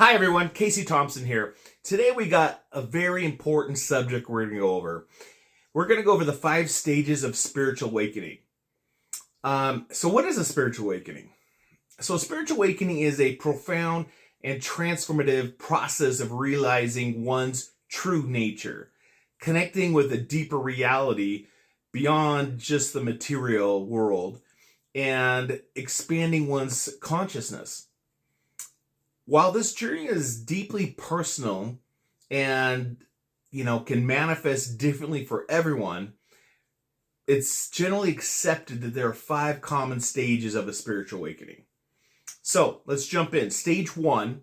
Hi everyone, Kasey Thompson here. Today we got a very important subject we're going to go over. We're going to go over the 5 stages of spiritual awakening. So what is a spiritual awakening? So a spiritual awakening is a profound and transformative process of realizing one's true nature, connecting with a deeper reality beyond just the material world, and expanding one's consciousness. While this journey is deeply personal and, can manifest differently for everyone, it's generally accepted that there are 5 common stages of a spiritual awakening. So let's jump in. Stage 1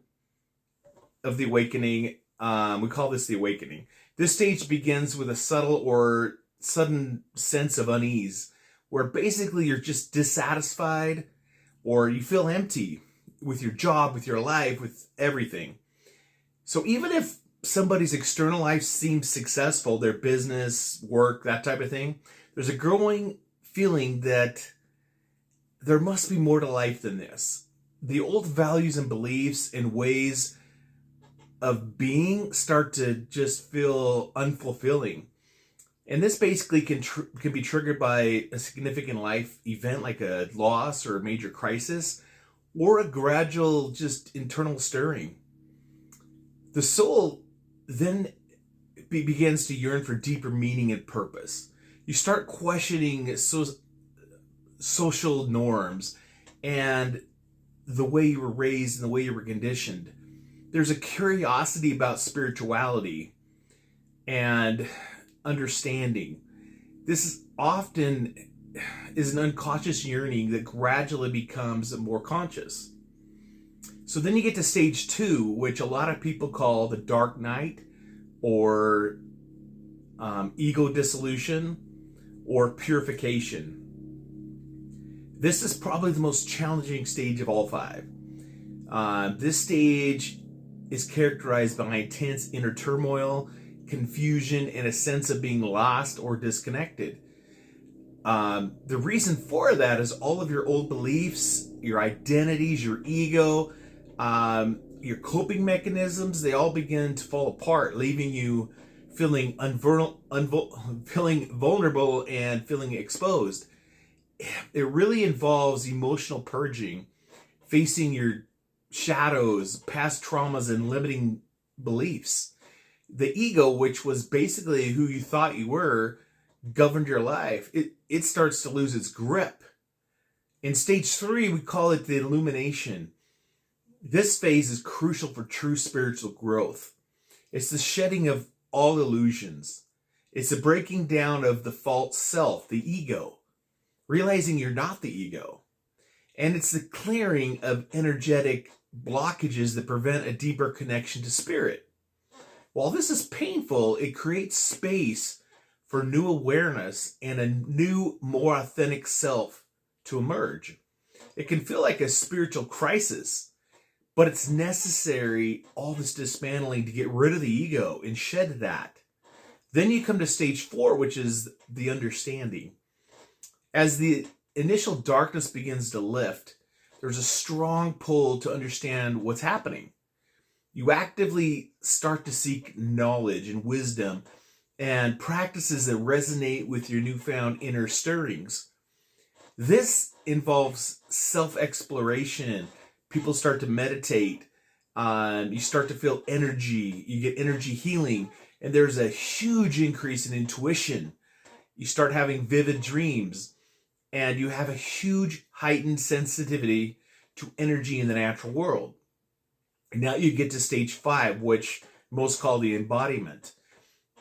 of the awakening, we call this the awakening. This stage begins with a subtle or sudden sense of unease, where basically you're just dissatisfied or you feel empty with your job, with your life, with everything. So even if somebody's external life seems successful, their business, work, that type of thing, there's a growing feeling that there must be more to life than this. The old values and beliefs and ways of being start to just feel unfulfilling. And this basically can be triggered by a significant life event like a loss or a major crisis, or a gradual just internal stirring. The soul then begins to yearn for deeper meaning and purpose. You start questioning social norms and the way you were raised and the way you were conditioned. There's a curiosity about spirituality and understanding. This is often an unconscious yearning that gradually becomes more conscious. So then you get to stage 2, which a lot of people call the dark night, or ego dissolution, or purification. This is probably the most challenging stage of all 5. This stage is characterized by intense inner turmoil, confusion, and a sense of being lost or disconnected. The reason for that is all of your old beliefs, your identities, your ego, your coping mechanisms, they all begin to fall apart, leaving you feeling feeling vulnerable and feeling exposed. It really involves emotional purging, facing your shadows, past traumas, and limiting beliefs. The ego, which was basically who you thought you were, governed your life. It starts to lose its grip. In stage 3, we call it the illumination. This phase is crucial for true spiritual growth. It's the shedding of all illusions. It's the breaking down of the false self, the ego, realizing you're not the ego. And it's the clearing of energetic blockages that prevent a deeper connection to spirit. While this is painful, it creates space for new awareness and a new, more authentic self to emerge. It can feel like a spiritual crisis, but it's necessary, all this dismantling, to get rid of the ego and shed that. Then you come to stage 4, which is the understanding. As the initial darkness begins to lift, there's a strong pull to understand what's happening. You actively start to seek knowledge and wisdom and practices that resonate with your newfound inner stirrings. This involves self-exploration. People start to meditate. You start to feel energy. You get energy healing. And there's a huge increase in intuition. You start having vivid dreams. And you have a huge heightened sensitivity to energy in the natural world. And now you get to stage 5, which most call the embodiment.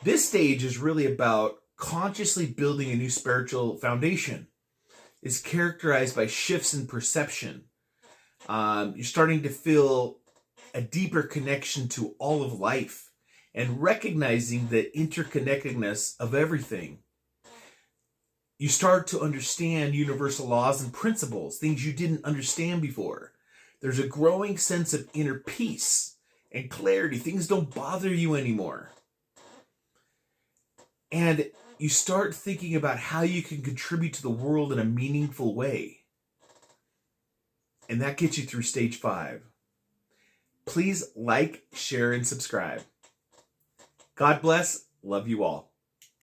This stage is really about consciously building a new spiritual foundation. It's characterized by shifts in perception. You're starting to feel a deeper connection to all of life and recognizing the interconnectedness of everything. You start to understand universal laws and principles, things you didn't understand before. There's a growing sense of inner peace and clarity. Things don't bother you anymore. And you start thinking about how you can contribute to the world in a meaningful way. And that gets you through stage 5. please like, share, and subscribe. God bless. Love you all.